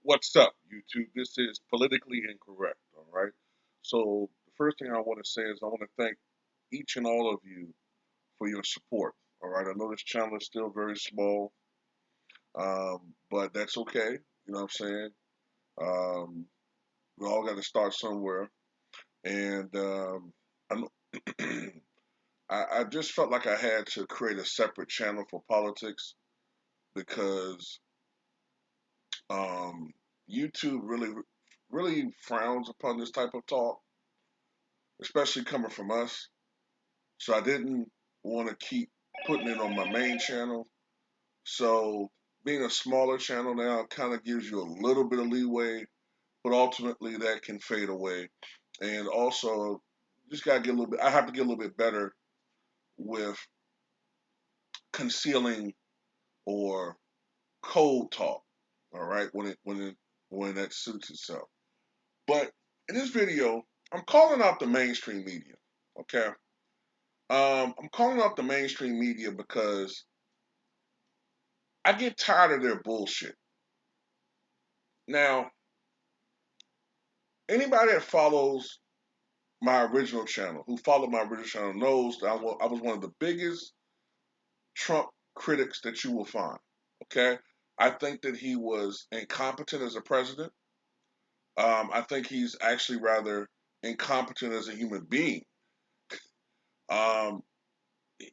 What's up, YouTube? This is Politically Incorrect, all right? So, the first thing I want to say is I want to thank each and all of you for your support, all right? I know this channel is still very small, but that's okay. You know what I'm saying? Um, we all got to start somewhere. And I, know- I just felt like I had to create a separate channel for politics because um, YouTube really frowns upon this type of talk, especially coming from us. So I didn't want to keep putting it on my main channel. So being a smaller channel now kind of gives you a little bit of leeway, but ultimately that can fade away. And also, just gotta get a little bit. I have to get a little bit better with concealing or cold talk. All right, when that suits itself. But in this video, I'm calling out the mainstream media. Okay, I'm calling out the mainstream media because I get tired of their bullshit. Now, anybody that follows my original channel, who followed my original channel, knows that I was one of the biggest Trump critics that you will find. Okay, I think that he was incompetent as a president. I think he's actually rather incompetent as a human being. Um,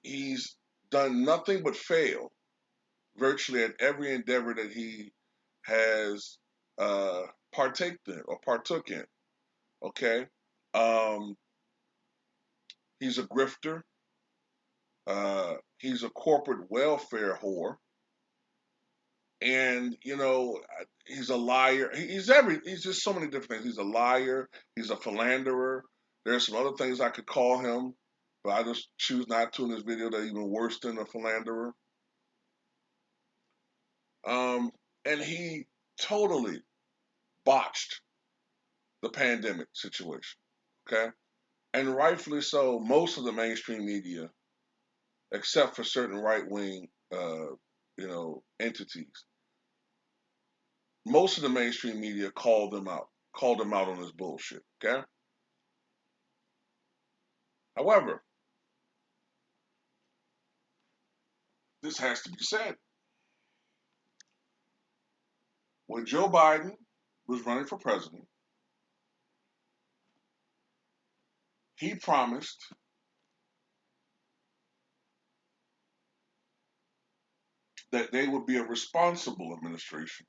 he's done nothing but fail virtually at every endeavor that he has uh, partaked in or partook in. Okay, um, he's a grifter. He's a corporate welfare whore, and he's a liar. He's just so many different things. He's a liar. He's a philanderer. There's some other things I could call him, but I just choose not to in this video. That are even worse than a philanderer. Um, and he totally botched the pandemic situation. Okay, and rightfully so. Most of the mainstream media, except for certain right wing, entities, most of the mainstream media called them out on this bullshit. Okay. However, this has to be said. When Joe Biden was running for president, he promised that they would be a responsible administration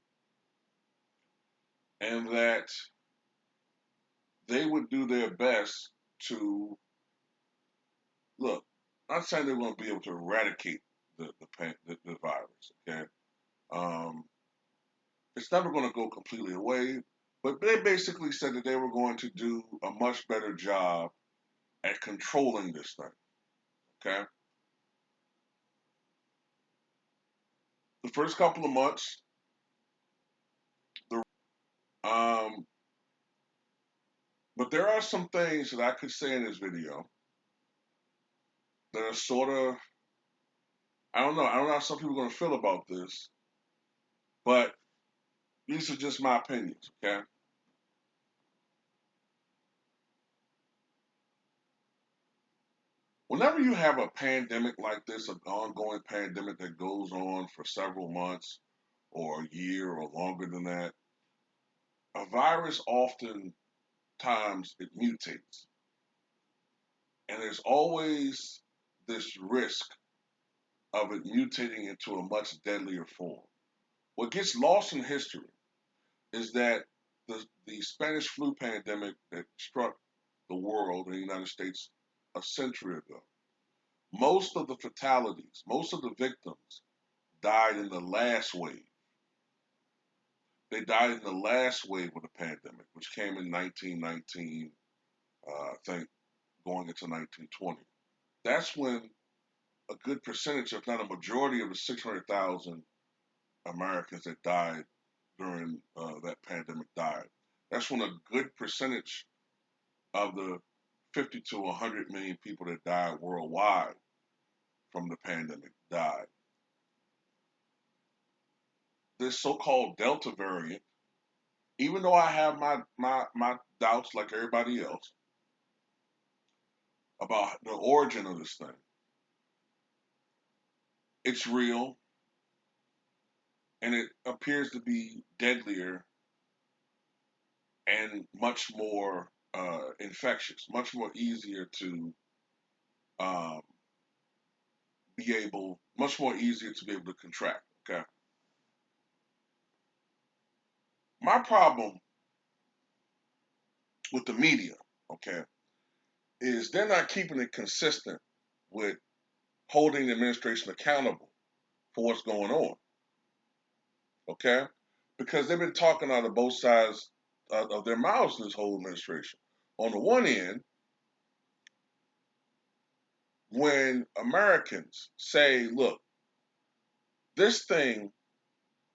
and that they would do their best to look. I'm not saying they're going to be able to eradicate the virus. Okay, um, it's never going to go completely away, but they basically said that they were going to do a much better job at controlling this thing. Okay, the first couple of months, the but there are some things that I could say in this video that are sort of, I don't know how some people are going to feel about this, but these are just my opinions, okay? Whenever you have a pandemic like this, an ongoing pandemic that goes on for several months or a year or longer than that, a virus often times it mutates. And there's always this risk of it mutating into a much deadlier form. What gets lost in history is that the Spanish flu pandemic that struck the world in the United States a century ago, most of the fatalities, most of the victims died in the last wave. They died in the last wave of the pandemic, which came in 1919, I think, going into 1920. That's when a good percentage, if not a majority, of the 600,000 Americans that died during that pandemic died. That's when a good percentage of the 50 to 100 million people that died worldwide from the pandemic died. This so called Delta variant even though I have my doubts like everybody else about the origin of this thing, it's real and it appears to be deadlier and much more infectious, much more easier to um, much more easier to be able to contract. Okay. My problem with the media, okay, is they're not keeping it consistent with holding the administration accountable for what's going on. Okay, because they've been talking out of both sides of their mouths this whole administration. On the one end, when Americans say, "Look, this thing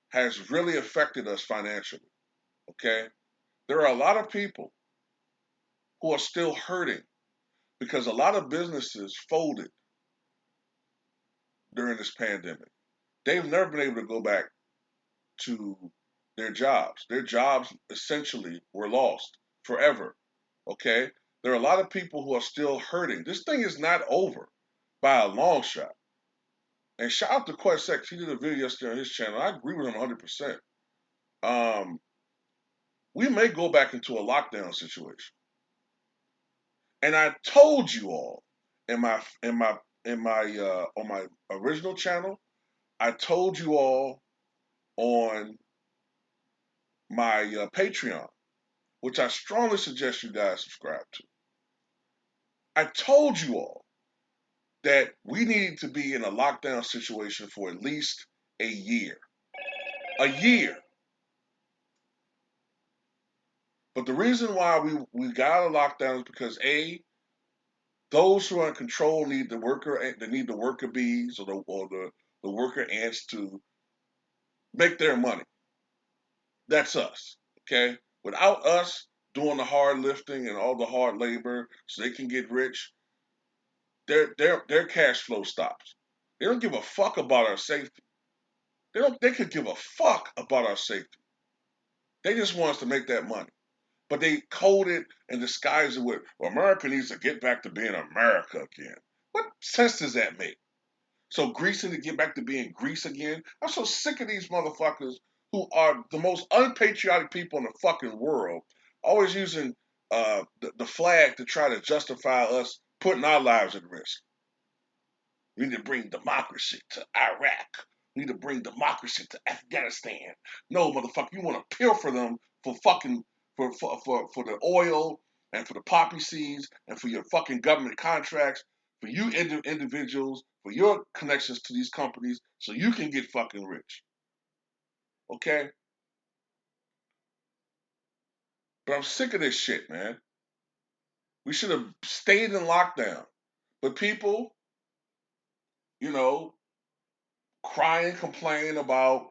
has really affected us financially," okay, there are a lot of people who are still hurting because a lot of businesses folded during this pandemic. They've never been able to go back to their jobs. Their jobs essentially were lost forever. Okay? There are a lot of people who are still hurting. This thing is not over by a long shot. And shout out to Quest He did a video yesterday on his channel. I agree with him 100%. Um, we may go back into a lockdown situation. And I told you all in my on my original channel, I told you all on my Patreon, which I strongly suggest you guys subscribe to. I told you all that we needed to be in a lockdown situation for at least a year. A year. But the reason why we got out of lockdown is because A, those who are in control need the worker bees or the worker ants to make their money. That's us. Okay? Without us doing the hard lifting and all the hard labor so they can get rich, their cash flow stops. They don't give a fuck about our safety. They could give a fuck about our safety. They just want us to make that money. But they code it and disguise it with, well, America needs to get back to being America again. What sense does that make? So Greece need to get back to being Greece again? I'm so sick of these motherfuckers who are the most unpatriotic people in the fucking world, always using the flag to try to justify us putting our lives at risk. We need to bring democracy to Iraq. We need to bring democracy to Afghanistan. No, motherfucker, you want to pilfer them for fucking for the oil and for the poppy seeds and for your fucking government contracts, for you individuals, for your connections to these companies, so you can get fucking rich. Okay? But I'm sick of this shit, man. We should have stayed in lockdown. But people, you know, cry and complain about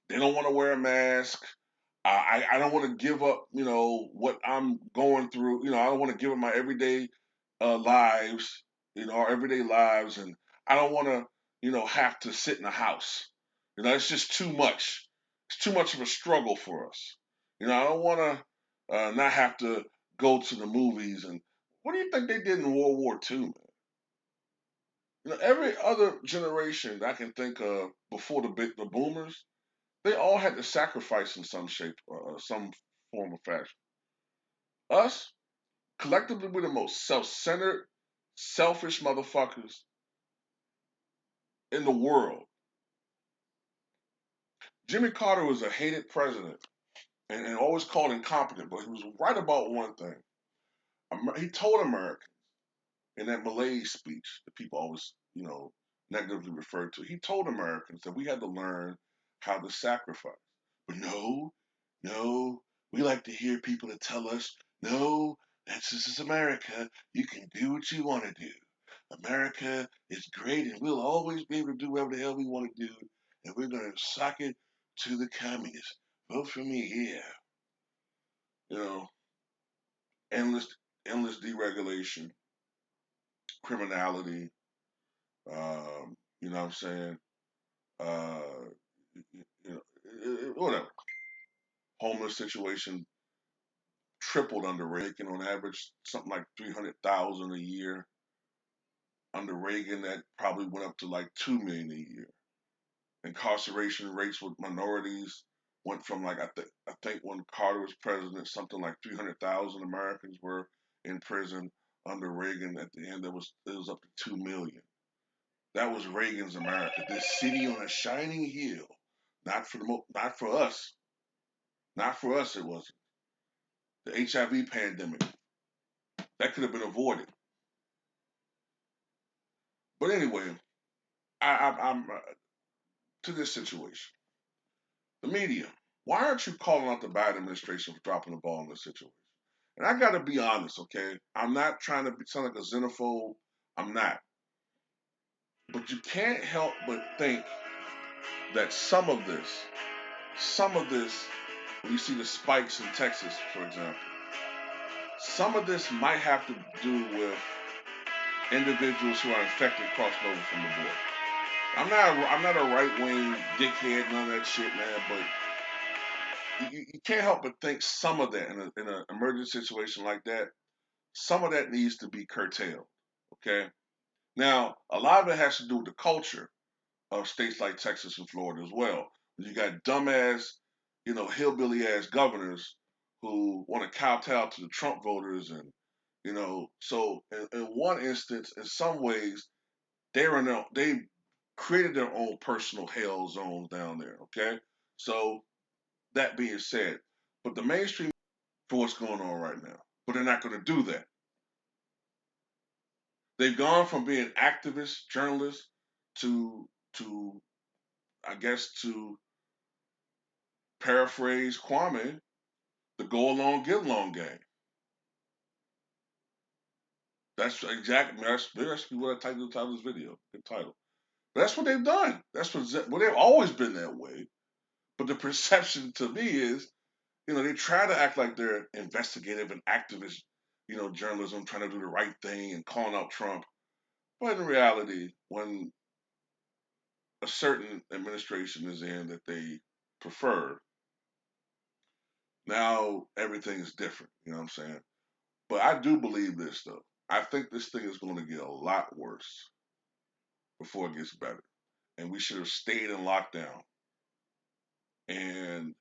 they don't want to wear a mask. I don't want to give up, what I'm going through. I don't want to give up my everyday lives, our everyday lives, and I don't want to, have to sit in a house. It's just too much. It's too much of a struggle for us. I don't want to not have to go to the movies. And what do you think they did in World War II, man? Every other generation I can think of before the boomers, they all had to sacrifice in some shape or some form of fashion. Us, collectively, we're the most self-centered, selfish motherfuckers in the world. Jimmy Carter was a hated president and always called incompetent, but he was right about one thing. He told Americans in that Malaise speech that people always, negatively refer to, he told Americans that we had to learn how to sacrifice. But no, no, we like to hear people that tell us, no, this is America. You can do what you want to do. America is great and we'll always be able to do whatever the hell we want to do. And we're going to sock it to the communists. Vote for me, yeah. You know, endless, endless deregulation, criminality, you know what I'm saying? Uh, whatever. homeless situation tripled under Reagan, on average something like 300,000 a year. Under Reagan, that probably went up to like 2 million a year. Incarceration rates with minorities went from like I think when Carter was president, something like 300,000 Americans were in prison. Under Reagan, at the end, it was up to 2 million. That was Reagan's America. This city on a shining hill. Not for us. Not for us. It wasn't. The HIV pandemic that could have been avoided. But anyway, I'm to this situation. The media. Why aren't you calling out the Biden administration for dropping the ball in this situation? And I got to be honest, okay? I'm not trying to sound like a xenophobe. I'm not. But you can't help but think that some of this, when you see the spikes in Texas, for example, some of this might have to do with individuals who are infected crossing over from the border. I'm not a right wing dickhead, none of that shit, man. But you can't help but think some of that in an emergency situation like that, some of that needs to be curtailed. Okay. Now, a lot of it has to do with the culture of states like Texas and Florida as well. You got dumbass, hillbilly ass governors who want to kowtow to the Trump voters, and so in one instance, in some ways, they created their own personal hell zones down there. Okay, so that being said, but the mainstream for what's going on right now, but they're not going to do that. They've gone from being activists, journalists, to I guess to paraphrase Kwame, the go along, get along game. That's exactly that's what I titled the title of this video. Good title. But that's what they've done. Well, they've always been that way. But the perception to me is, they try to act like they're investigative and activist, journalism, trying to do the right thing and calling out Trump. But in reality, when a certain administration is in that they prefer, now everything is different. You know what I'm saying? But I do believe this though. I think this thing is going to get a lot worse before it gets better. And we should have stayed in lockdown. And,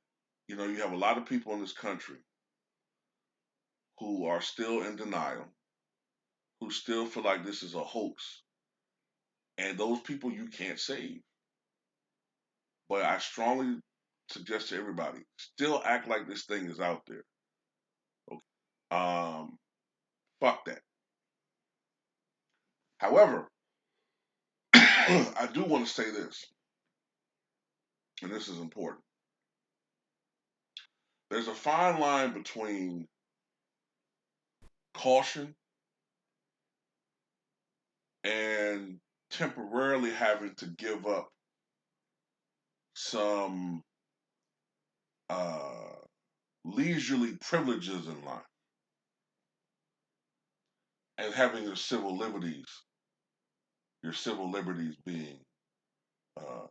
you have a lot of people in this country who are still in denial, who still feel like this is a hoax. And those people you can't save. But I strongly suggest to everybody, still act like this thing is out there. Okay. Fuck that. However, I do want to say this, and this is important. There's a fine line between caution and temporarily having to give up some uh, leisurely privileges in life and having your civil liberties being uh,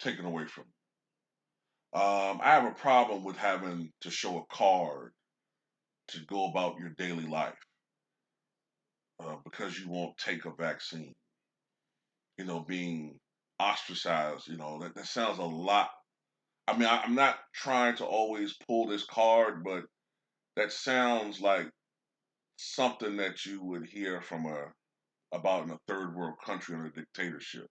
taken away from you. I have a problem with having to show a card to go about your daily life because you won't take a vaccine. Being ostracized. That sounds a lot. I mean, I'm not trying to always pull this card, but that sounds like something that you would hear about in a third world country in a dictatorship.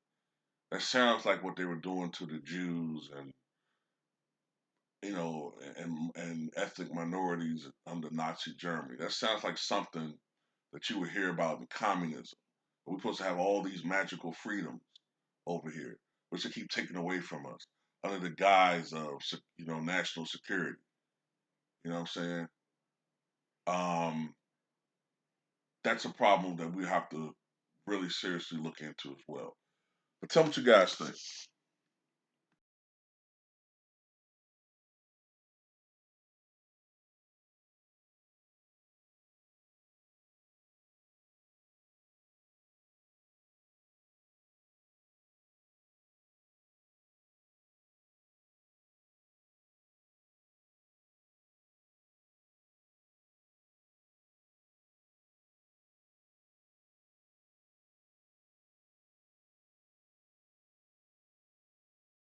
That sounds like what they were doing to the Jews and and ethnic minorities under Nazi Germany. That sounds like something that you would hear about in communism. We're supposed to have all these magical freedoms over here, which they keep taking away from us under the guise of national security. You know what I'm saying? Um, that's a problem that we have to really seriously look into as well. But tell me what you guys think.